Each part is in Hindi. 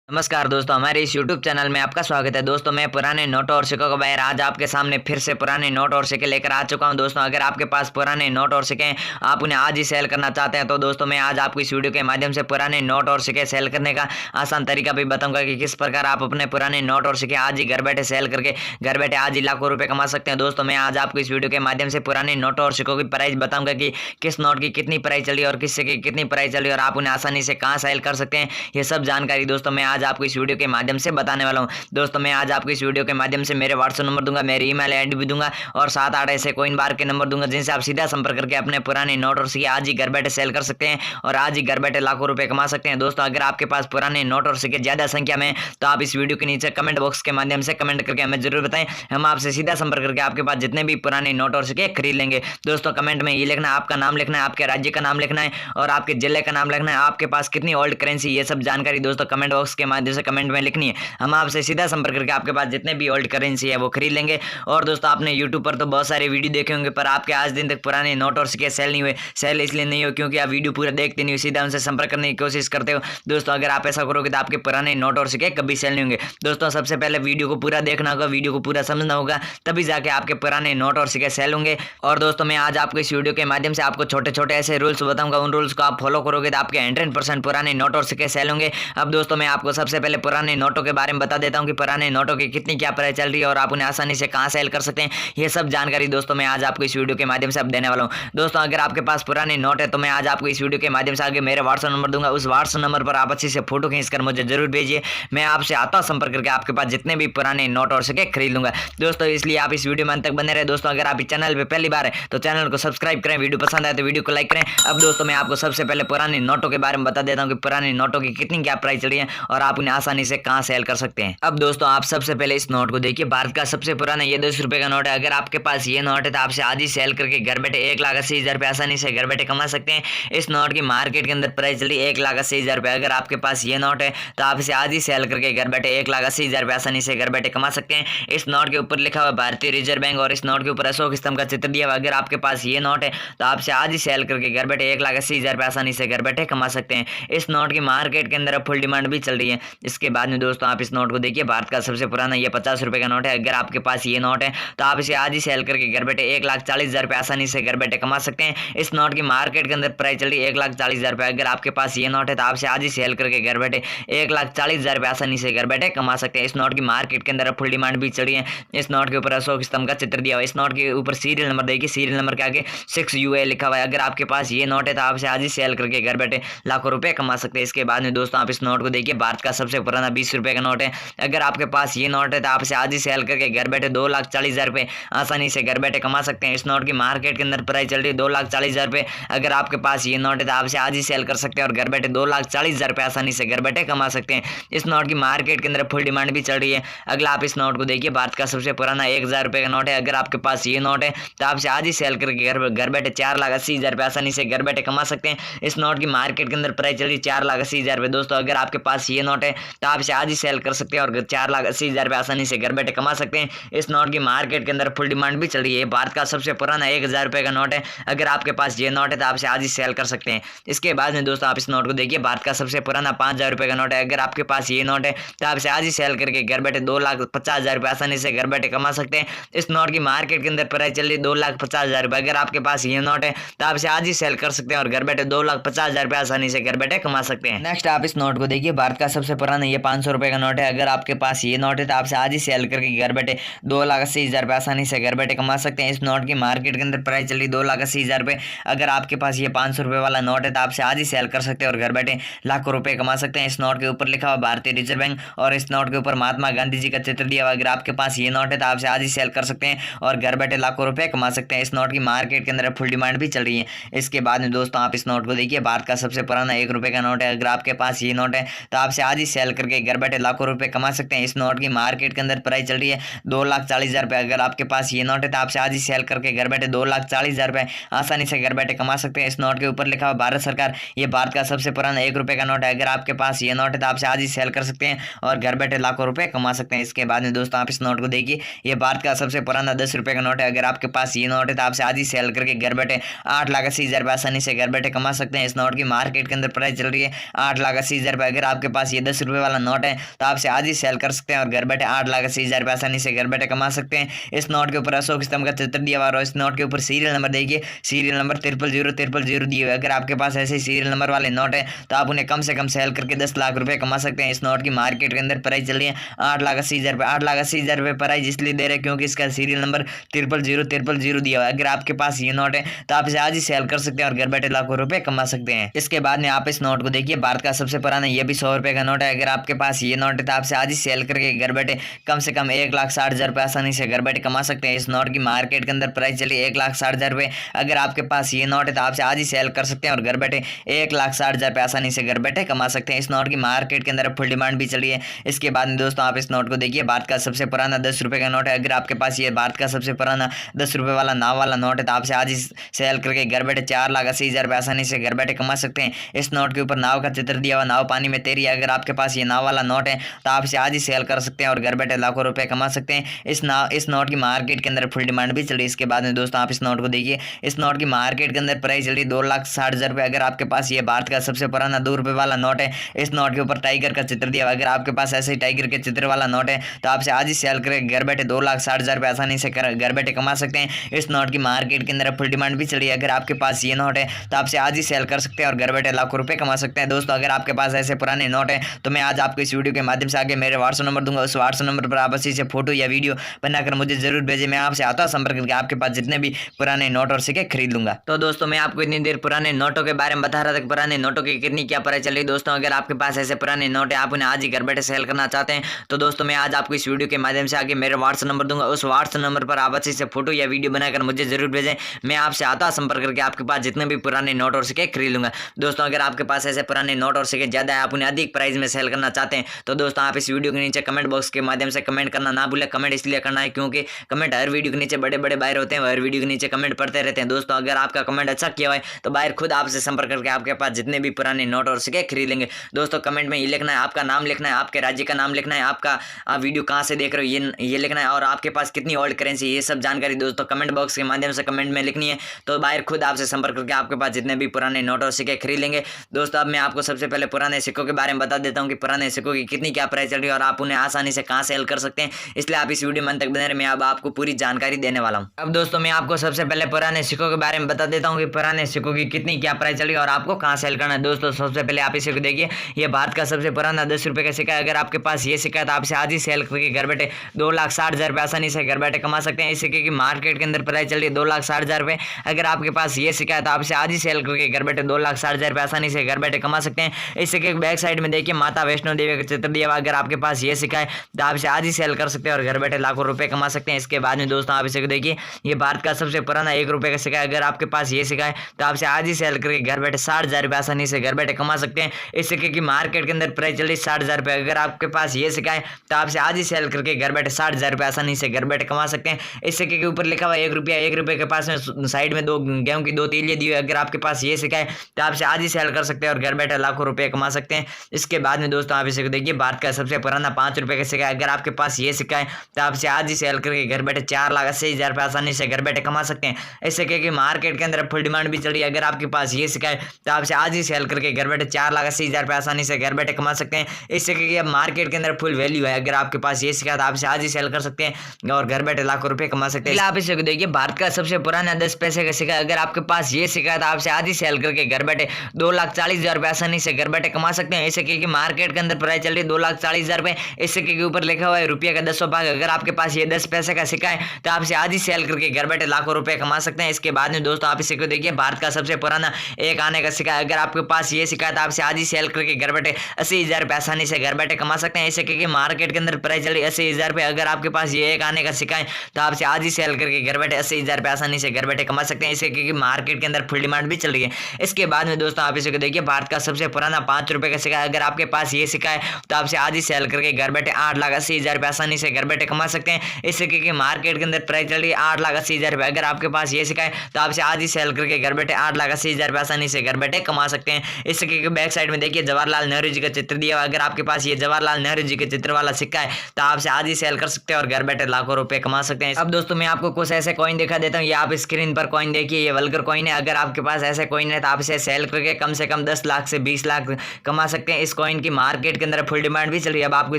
नमस्कार दोस्तों, हमारे इस YouTube चैनल में आपका स्वागत है। दोस्तों, मैं पुराने नोटों और सिक्कों का बाहर आज आपके सामने फिर से पुराने नोट और सिक्के लेकर आ चुका हूं। दोस्तों, अगर आपके पास पुराने नोट और सिक्के हैं, आप उन्हें आज ही सेल करना चाहते हैं तो दोस्तों मैं आज आपको इस वीडियो के माध्यम से पुराने नोट और सिक्के सेल करने का आसान तरीका भी बताऊंगा कि किस प्रकार आप अपने पुराने नोट और सिक्के आज ही घर बैठे सेल करके घर बैठे आज ही लाखों रुपए कमा सकते हैं। दोस्तों, मैं आज आपको इस वीडियो के माध्यम से पुराने नोटों और सिक्कों की प्राइस बताऊंगा कि किस नोट की कितनी प्राइस चली और किस सिक्के की कितनी प्राइस चली और आप उन्हें आसानी से कहाँ सेल कर सकते हैं। ये सब जानकारी दोस्तों मैं आज आपको इस वीडियो के माध्यम से बताने वाला हूं। दोस्तों, मैं आज आपको इस वीडियो के माध्यम से मेरे व्हाट्सएप नंबर दूंगा, मेरी ईमेल आईडी भी दूंगा और 7-8 ऐसे कॉइन बार के नंबर दूंगा जिनसे आप सीधा संपर्क करके अपने पुराने नोट और सिक्के आज ही घर बैठे सेल कर सकते हैं और आज ही घर बैठे लाखों रुपए कमा सकते हैं। दोस्तों, अगर आपके पास पुराने नोट और सिक्के ज्यादा संख्या में तो आप इस वीडियो के नीचे कमेंट बॉक्स के माध्यम से कमेंट करके हमें जरूर बताएं। हम आपसे सीधा संपर्क करके आपके पास जितने भी पुराने नोट और सिक्के खरीद लेंगे। दोस्तों, कमेंट में ये लिखना है, आपका नाम लिखना है, आपके राज्य का नाम लिखना है और आपके जिले का नाम लिखना है, आपके पास कितनी ओल्ड करेंसी, ये सब जानकारी दोस्तों कमेंट बॉक्स के माध्यम से कमेंट में लिखनी है। हम आपसे सीधा संपर्क करके आपके पास जितने भी ओल्ड करेंसी है वो खरीद लेंगे। और दोस्तों, आपने यूट्यूब पर तो बहुत सारे वीडियो देखे होंगे पर आपके आज दिन तक पुराने नोट और सिक्के सेल नहीं हुए। सेल इसलिए नहीं हो क्योंकि आप वीडियो पूरा देखते नहीं हो, सीधा उनसे संपर्क करने की कोशिश करते हो। दोस्तों, अगर आप ऐसा करोगे तो आपके पुराने नोट और सिक्के कभी सेल नहीं होंगे। दोस्तों, सबसे पहले वीडियो को पूरा देखना होगा, वीडियो को पूरा समझना होगा, तभी जाके आपके पुराने नोट और सिक्के सेल होंगे। और दोस्तों, मैं आज आपको इस वीडियो के माध्यम से आपको छोटे छोटे ऐसे रूल्स बताऊंगा, उन रूल्स को आप फॉलो करोगे तो आपके 100% पुराने नोट और सिक्के सेल होंगे। अब दोस्तों, मैं आपको सबसे पहले पुराने नोटों के बारे में बता देता हूँ कि पुराने नोटों की कितनी क्या प्राइस चल रही है और आप उन्हें आसानी से कहाँ सेल कर सकते हैं। ये सब जानकारी दोस्तों मैं आज आपको इस वीडियो के माध्यम से अब देने वाला हूँ। दोस्तों, अगर आपके पास पुराने नोट है तो मैं आज आपको इस वीडियो के माध्यम से आगे मेरे व्हाट्सएप नंबर दूंगा, उस व्हाट्सएप नंबर पर आप अच्छी से फोटो खींचकर मुझे जरूर भेजिए। मैं आपसे आता संपर्क करके आपके पास जितने भी पुराने नोट और सिक्के खरीद लूंगा। दोस्तों, इसलिए आप इस वीडियो में अंत तक बने रहे। दोस्तों, अगर आप इस चैनल पर पहली बार है तो चैनल को सब्सक्राइब करें, वीडियो पसंद आए तो वीडियो को लाइक करें। अब दोस्तों, मैं आपको सबसे पहले पुराने नोटों के बारे में बता देता हूँ कि पुराने नोटों की कितनी क्या प्राइस चल रही है और आप उन्हें आसानी से कहाँ सेल कर सकते हैं। अब दोस्तों, आप सबसे पहले इस नोट को देखिए, भारत का सबसे पुराना ये 10 रुपए का नोट है। अगर आपके पास ये नोट है तो आपसे आज ही सेल करके घर बैठे 1,80,000 रुपये आसानी से घर बैठे कमा सकते हैं। इस नोट की मार्केट के अंदर प्राइस चली 1,80,000 रुपये। अगर आपके पास ये नोट है तो आप इसे आज ही सेल करके घर बैठे 1,80,000 रुपये आसानी से घर बैठे कमा सकते हैं। इस नोट के ऊपर लिखा हुआ भारतीय रिजर्व बैंक और इस नोट के ऊपर अशोक स्तंभ का चित्र दिया हुआ। अगर आपके पास ये नोट है तो आपसे आज ही सेल करके घर बैठे 1,80,000 रुपये आसानी से घर बैठे कमा सकते हैं। इस नोट की मार्केट के अंदर फुल डिमांड भी चल रही है। इसके बाद में दोस्तों, आप इस नोट को देखिए, भारत का सबसे पुराना ये 50 रुपए का नोट है। अगर आपके पास ये नोट है तो आप इसे आज ही सेल करके घर बैठे 1,40,000 रुपये आसानी से घर बैठे कमा सकते हैं। इस नोट की मार्केट के अंदर प्राइस चल रही है 1,40,000 रुपये। अगर आपके पास ये नोट है तो आपसे आज ही सेल करके घर बैठे 1,40,000 रुपये आसानी से घर बैठे कमा सकते हैं। इस नोट की मार्केट के अंदर फुल डिमांड भी चल रही है। इस नोट के ऊपर अशोक स्तंभ का चित्र दिया हुआ है। इस नोट के ऊपर सीरियल नंबर देखिए, सीरियल नंबर के आगे 6UA लिखा हुआ है। अगर आपके पास ये नोट है तो आपसे आज ही सेल करके घर बैठे लाखों रुपए कमा सकते हैं। इसके बाद में दोस्तों, आप इस नोट को देखिए, भारत का सबसे पुराना 20 रुपए का नोट है। अगर आपके पास ये नोट है तो आपसे आज ही सेल करके घर बैठे 2,40,000 रुपये आसानी से घर बैठे कमा सकते हैं। इस नोट की मार्केट के अंदर प्राइस चल रही है 2,40,000 रुपये। अगर आपके पास ये नोट है तो आपसे आज ही सेल कर सकते हैं और घर बैठे 2,40,000 रुपये आसानी से घर बैठे कमा सकते हैं। इस नोट की मार्केट के अंदर फुल डिमांड भी चल रही है। अगला आप इस नोट को देखिए, भारत का सबसे पुराना 1,000 रुपये का नोट है। अगर आपके पास ये नोट है तो आपसे आज ही सेल करके घर बैठे 4,80,000 रुपये आसानी से घर बैठे कमा सकते हैं। इस नोट की मार्केट के अंदर प्राइस चल रही है 4,80,000 रुपये। दोस्तों, अगर आपके पास ये नोट है तो आपसे आज ही सेल कर सकते हैं और 4,80,000 रुपये आसानी से घर बैठे कमा सकते हैं। इस नोट की मार्केट के अंदर फुल डिमांड भी चल रही है। भारत का सबसे पुराना 1,000 रुपये का नोट है। अगर आपके पास ये नोट है तो आपसे आज ही सेल कर सकते हैं। इसके बाद में दोस्तों, आप इस नोट को देखिए, भारत का सबसे पुराना 5,000 रुपये का नोट है। अगर आपके पास ये नोट है तो आपसे आज ही सेल करके घर बैठे 2,50,000 रुपये आसानी से घर बैठे कमा सकते हैं। इस नोट की मार्केट के अंदर प्राइस चल रही है 2,50,000 रुपये। अगर आपके पास ये नोट है तो आपसे आज ही सेल कर सकते हैं और घर बैठे 2,50,000 रुपये आसानी से घर बैठे कमा सकते हैं। नेक्स्ट आप इस नोट को देखिए, भारत का सबसे पुराना ये 500 रुपये का नोट है। अगर आपके पास ये नोट है तो आपसे आज ही सेल करके घर बैठे 2,80,000 रुपये आसानी से घर बैठे कमा सकते हैं। इस नोट की मार्केट के अंदर प्राइस चल रही 2,80,000 रुपये। अगर आपके पास ये 500 रुपये वाला नोट है तो आपसे आज ही सेल कर सकते हैं और घर बैठे लाखों रुपए कमा सकते हैं। इस नोट के ऊपर लिखा हुआ भारतीय रिजर्व बैंक और इस नोट के ऊपर महात्मा गांधी जी का चित्र दिया हुआ। अगर आपके पास ये नोट है तो आपसे आज ही सेल कर सकते हैं और घर बैठे लाखों रुपए कमा सकते हैं। इस नोट की मार्केट के अंदर फुल डिमांड भी चल रही है। इसके बाद में दोस्तों, आप इस नोट को देखिए, भारत का सबसे पुराना 1 रुपये का नोट है। अगर आपके पास ये नोट है तो आपसे आज ही सेल करके घर बैठे लाखों रुपए कमा सकते हैं। इस नोट की मार्केट के अंदर प्राइस चल रही है 2,40,000 रुपये। अगर आपके पास ये नोट है तो आपसे आज ही सेल करके घर बैठे 2,40,000 रुपये आसानी से घर बैठे कमा सकते हैं। इस नोट के ऊपर लिखा हुआ भारत सरकार, ये भारत का सबसे पुराना 1 रुपये का नोट है। अगर आपके पास ये नोट है तो आपसे आज ही सेल कर सकते हैं और घर बैठे लाखों रुपए कमा सकते हैं। इसके बाद में दोस्तों, आप इस नोट को देखिए, ये भारत का सबसे पुराना 10 रुपये का नोट है। अगर आपके पास ये नोट है तो आपसे आज ही सेल करके घर बैठे 8,80,000 रुपये आसानी से घर बैठे कमा सकते हैं। इस नोट की मार्केट के अंदर प्राइस चल रही है 8,80,000 रुपये। अगर आपके पास ये 10 रुपये वाला नोट है तो आपसे आज ही सेल कर सकते हैं और घर बैठे 8,80,000 रुपये आसानी से घर बैठे कमा सकते हैं। इस नोट के ऊपर अशोक स्तंभ का चित्र दिया हुआ है और इस नोट के ऊपर सीरियल नंबर देखिए, सीरियल नंबर 00000 दिए हुए। अगर आपके पास ऐसे सीरियल नंबर वाले नोट है तो आप उन्हें कम से कम सेल करके 10 लाख रुपए कमा सकते हैं। इस नोट की मार्केट के अंदर प्राइस चल रही है 8,80,000 रुपये। 8,80,000 रुपये प्राइस इसलिए दे रहे हैं क्योंकि इसका सीरियल नंबर 00000 दिया हुआ है। अगर आपके पास ये नोट है तो आप इसे आज ही सेल कर सकते हैं और घर बैठे लाखों रुपए कमा सकते हैं। इसके बाद में आप इस नोट को देखिए, भारत का सबसे पुराना ये भी 100 रुपए का नोट है। अगर आपके पास ये नोट है तो आपसे आज ही सेल करके घर बैठे कम से कम 1,60,000 रुपये आसानी से घर बैठे कमा सकते हैं। इस नोट की मार्केट के अंदर प्राइस चली 1,60,000 रुपये। अगर आपके पास ये नोट है तो आपसे आज ही सेल कर सकते हैं और घर बैठे 1,60,000 रुपये आसानी से घर बैठे कमा सकते हैं। इस नोट की मार्केट के अंदर फुल डिमांड भी चली है। इसके बाद में दोस्तों आप इस नोट को देखिए, भारत का सबसे पुराना 10 रुपये का नोट है। अगर आपके पास ये भारत का सबसे पुराना 10 रुपये वाला नाव वाला नोट है तो आपसे आज ही सेल करके घर बैठे 4,80,000 रुपये आसानी से घर बैठे कमा सकते हैं। इस नोट के ऊपर नाव का चित्र दिया हुआ, नाव पानी में तैरी है। अगर आपके पास ये नाव वाला नोट है तो आपसे आज ही सेल कर सकते हैं और घर बैठे लाखों रुपए कमा सकते हैं। इस नोट की मार्केट के अंदर फुल डिमांड भी चल रही है। इसके बाद में दोस्तों आप इस नोट को देखिए, इस नोट की मार्केट के अंदर प्राइस चल रही है 2,60,000 रुपये। अगर आपके पास ये भारत का सबसे पुराना 2 रुपये वाला नोट है, इस नोट के ऊपर टाइगर का चित्र दिया हुआ। अगर आपके पास ऐसे ही टाइगर के चित्र वाला नोट है तो आपसे आज ही सेल करके घर बैठे 2,60,000 रुपये आसानी से घर बैठे कमा सकते हैं। इस नोट की मार्केट के अंदर फुल डिमांड भी चल रही है। अगर आपके पास ये नोट है तो आपसे आज ही सेल कर सकते हैं और घर बैठे लाखों रुपए कमा सकते हैं। दोस्तों अगर आपके पास ऐसे पुराने नोट है तो मैं आज आपको इस वीडियो के माध्यम से आगे मेरे व्हाट्सएप नंबर दूंगा। उस व्हाट्सएप नंबर पर आप अच्छी से फोटो या वीडियो बनाकर मुझे जरूर भेजें। मैं आपसे आता संपर्क करके आपके पास जितने भी पुराने नोट और सिक्के खरीद लूंगा। तो दोस्तों मैं आपको इतनी देर पुराने नोटों के बारे में बता रहा था कि पुराने नोटों की कितनी क्या प्राइस चल रही है। दोस्तों अगर आपके पास ऐसे पुराने नोट है, आप उन्हें आज ही घर बैठे सेल करना चाहते हैं तो दोस्तों मैं आज आपको इस वीडियो के माध्यम से आगे मेरे व्हाट्सएप नंबर दूंगा। उस व्हाट्सएप नंबर पर आप अच्छे से फोटो या वीडियो बनाकर मुझे जरूर भेजें। मैं आपसे आता संपर्क करके आपके पास जितने भी पुराने नोट और सिक्के खरीद लूंगा। दोस्तों अगर आपके पास ऐसे पुराने नोट और सिक्के ज्यादा है, आप उन्हें अधिक प्राइस में सेल करना चाहते हैं तो दोस्तों आप इस वीडियो के नीचे कमेंट बॉक्स के माध्यम से कमेंट करना ना भूलें। कमेंट इसलिए करना है क्योंकि कमेंट हर वीडियो के नीचे बड़े बड़े बायर होते हैं, हर वीडियो के नीचे कमेंट पढ़ते रहते हैं। दोस्तों अगर आपका कमेंट अच्छा किया हुआ है तो बायर खुद आपसे संपर्क करके आपके पास जितने भी पुराने नोट और सिक्के खरीद लेंगे। दोस्तों कमेंट में ये लिखना है, आपका नाम लिखना है, आपके राज्य का नाम लिखना है, आपका आप वीडियो कहाँ से देख रहे हो ये लिखना है और आपके पास कितनी ओल्ड करेंसी, ये सब जानकारी दोस्तों कमेंट बॉक्स के माध्यम से कमेंट में लिखनी है। तो बायर खुद आपसे संपर्क करके आपके पास जितने भी पुराने नोट और सिक्के खरीद लेंगे। दोस्तों अब मैं आपको सबसे पहले पुराने सिक्कों के बारे में बता देता हूँ कि पुराने सिक्कों की कितनी क्या प्राइस चल रही है और आप उन्हें आसानी से कहाँ सेल कर सकते हैं। इसलिए आप इस वीडियो में अंत तक बने रहे, मैं अब आपको पूरी जानकारी देने वाला हूँ। अब दोस्तों मैं आपको सबसे पहले पुराने सिक्कों के बारे में बता देता हूँ कि पुराने सिक्कों की कितनी क्या प्राइस चल रही है और आपको कहाँ सेल करना है। दोस्तों सबसे पहले आप इसे देखिए, ये भारत का सबसे पुराना 10 रुपये का सिक्का है। अगर आपके पास ये सिक्का है तो आपसे आज ही सेल करके घर बैठे 2,60,000 रुपये आसानी से घर बैठे कमा सकते हैं। इस सिक्के की मार्केट के अंदर प्राइस चल रही है 2,60,000 रुपये। अगर आपके पास ये सिक्का है तो आपसे आज ही सेल करके घर बैठे 2,60,000 रुपये आसानी से घर बैठे कमा सकते हैं। इस सिक्के के बैक साइड में देखिए माता वैष्णो देवी का चित्र दिया हुआ। अगर आपके पास ये सिक्का है तो आपसे आज ही सेल कर सकते हैं और घर बैठे लाखों रुपए कमा सकते हैं। इसके बाद में दोस्तों आप इसे देखिए, ये भारत का सबसे पुराना 1 रुपये का सिक्का है। अगर आपके पास ये सिक्का है तो आपसे आज ही सेल करके घर बैठे 60,000 रुपये आसानी से घर बैठे कमा सकते हैं। इस सिक्के की मार्केट के अंदर प्राइस चल रही 60,000 रुपये। अगर आपके पास ये सिक्का है तो आपसे आज ही सेल करके घर बैठे 60,000 रुपये आसानी से घर बैठे कमा सकते हैं। इस सिक्के के ऊपर लिखा हुआ 1 रुपया, 1 रुपये के पास में साइड में 2 गेहूं की 2 तीलियां दी हुई। अगर आपके पास ये सिक्का है तो आपसे आज ही सेल कर सकते हैं और घर बैठे लाखों रुपए कमा सकते हैं। इसके बाद में दोस्तों आप इसे देखिए, भारत का सबसे पुराना 5 रुपये का सिक्का है। अगर आपके पास ये सिक्का है तो आपसे आज ही सेल करके घर बैठे 4,80,000 रुपये आसानी से घर बैठे कमा सकते हैं। इस सिक्के की मार्केट के अंदर फुल डिमांड भी चल रही है। अगर आपके पास ये सिक्का है तो आपसे आज ही सेल करके घर बैठे 4,80,000 रुपये आसानी से घर बैठे कमा सकते हैं। इस सिक्के की मार्केट के अंदर फुल वैल्यू है। अगर आपके पास ये सिक्का है तो आपसे आज ही सेल कर सकते हैं और घर बैठे लाखों रुपए कमा सकते हैं। आप इसे देखिए, भारत का सबसे पुराना 10 पैसे का सिक्का। अगर आपके पास ये सिक्का है तो आपसे आज ही सेल करके घर बैठे 2,40,000 रुपये आसानी से घर बैठे कमा सकते हैं। इस सिक्के की मार्केट के अंदर प्राइस चल रही है 2,40,000 रुपये। इस सिक्के के ऊपर लिखा हुआ है रुपये का 10वां भाग। अगर आपके पास ये 10 पैसे का सिक्का है तो आपसे आज ही सेल करके घर बैठे लाखों रुपए कमा सकते हैं। इसके बाद में दोस्तों आप इसे देखिए, भारत का सबसे पुराना 1 आने का सिक्का है। अगर आपके पास ये सिक्का है तो आपसे आज ही सेल करके घर बैठे 80,000 रुपये आसानी से घर बैठे कमा सकते हैं। इस सिक्के की मार्केट के अंदर प्राइस चल रही है 80,000 रुपये। अगर आपके पास ये 1 आने का सिक्का है तो आपसे आज ही सेल करके घर बैठे 80,000 रुपये आसानी से घर बैठे कमा सकते हैं। इस सिक्के की मार्केट के अंदर फुल डिमांड भी चल रही है। इसके बाद में दोस्तों आप इसे देखिए, भारत का सबसे पुराना 5 रुपये का सिक्का है। अगर आपके पास ये सिक्का है तो आपसे आज ही सेल करके घर बैठे 8,80,000 रुपये आसानी से घर बैठे कमा सकते हैं। इस सिक्के की मार्केट के अंदर प्राइस चल रही है 8,80,000 रुपये। अगर आपके पास ये सिक्का है तो आपसे आज ही सेल करके घर बैठे 8,80,000 रुपये आसानी से घर बैठे कमा सकते हैं। इस सिक्के के बैक साइड में देखिए जवाहरलाल नेहरू जी का चित्र दिया हुआ। अगर आपके पास ये जवाहरलाल नेहरू जी के चित्र वाला सिक्का है तो आपसे आज ही सेल कर सकते हैं और घर बैठे लाखों रुपए कमा सकते हैं। अब दोस्तों मैं आपको कुछ ऐसे कॉइन दिखा देता हूँ। ये आप स्क्रीन पर कॉइन देखिए, ये वल्गर कॉइन है। अगर आपके पास ऐसे कॉइन है तो आप इसे सेल करके कम से कम 10 लाख से 20 लाख कमा सकते हैं। इस कॉइन की मार्केट के अंदर फुल डिमांड भी चल रही है। अब आपको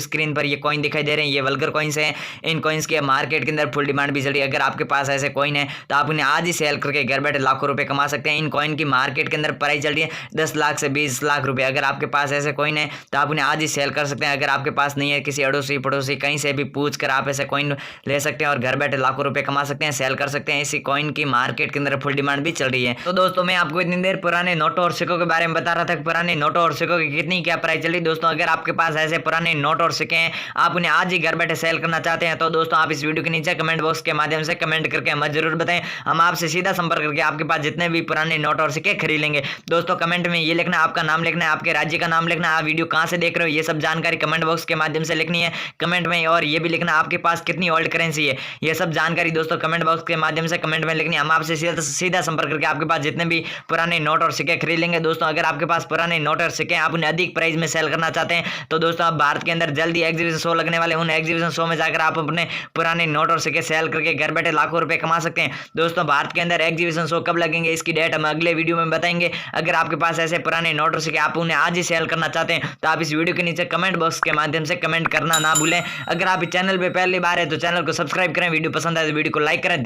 स्क्रीन पर ये कॉइन दिखाई दे रहे हैं, ये वल्गर कॉइन्स हैं। इन कॉइन्स की मार्केट के अंदर फुल डिमांड भी चल रही है। अगर आपके पास ऐसे कॉइन है तो आप उन्हें आज ही सेल करके घर बैठे लाखों रुपए कमा सकते हैं। इन कॉइन की मार्केट के अंदर प्राइस चल रही है 10 लाख से 20 लाख रुपए। अगर आपके पास ऐसे कॉइन है तो आप उन्हें आज ही सेल कर सकते हैं। अगर आपके पास नहीं है, किसी अड़ोसी पड़ोसी कहीं से भी पूछ कर आप ऐसे कॉइन ले सकते हैं और घर बैठे लाखों रुपए कमा सकते हैं, सेल कर सकते हैं। इसी कॉइन की मार्केट के अंदर फुल डिमांड भी चल रही है। तो दोस्तों मैं आपको इतनी देर पुराने नोटों और सिक्कों के बारे में बता रहा था, पुराने नोटों और सिक्कों की कितनी क्या प्राइस चल रही है। दोस्तों अगर आपके पास ऐसे पुराने नोट और सिक्के हैं, आप उन्हें आज ही घर बैठे सेल करना चाहते हैं, तो दोस्तों आप इस वीडियो के नीचे कमेंट बॉक्स के माध्यम से कमेंट करके हमें जरूर बताएं। हम आपसे सीधा संपर्क करके आपके पास जितने भी पुराने नोट और सिक्के खरीद लेंगे। दोस्तों कमेंट में ये लिखना, आपका नाम लिखना है, आपके राज्य का नाम लिखना है, आप वीडियो कहां से देख रहे हो, ये सब जानकारी कमेंट बॉक्स के माध्यम से लिखनी है कमेंट में। और ये भी लिखना आपके पास कितनी ओल्ड करेंसी है, ये सब जानकारी दोस्तों कमेंट बॉक्स के माध्यम से कमेंट में लिखनी है। हम आपसे सीधा संपर्क करके आपके पास जितने भी पुराने नोट और सिक्के खरीद लेंगे। दोस्तों अगर आपके पास पुराने नोट और सिक्के आप उन्हें अधिक प्राइस में सेल करना चाहते हैं, तो दोस्तों आप भारत के अंदर जल्दी एग्जीबिशन शो लगने वाले, उन एग्जीबिशन शो में जाकर आप अपने पुराने नोट और सिक्के सेल करके घर बैठे लाखों रुपए कमा सकते हैं। दोस्तों भारत के अंदर एग्जीबिशन शो कब लगेंगे, इसकी डेट हम अगले वीडियो में बताएंगे। अगर आपके पास ऐसे पुराने नोट और सिक्के आप उन्हें आज ही सेल करना चाहते हैं, तो आप इस वीडियो के नीचे कमेंट बॉक्स के माध्यम से कमेंट करना ना भूलें। अगर आप इस चैनल पर पहली बार है तो चैनल को सब्सक्राइब करें, वीडियो पसंद आए तो वीडियो को लाइक करें।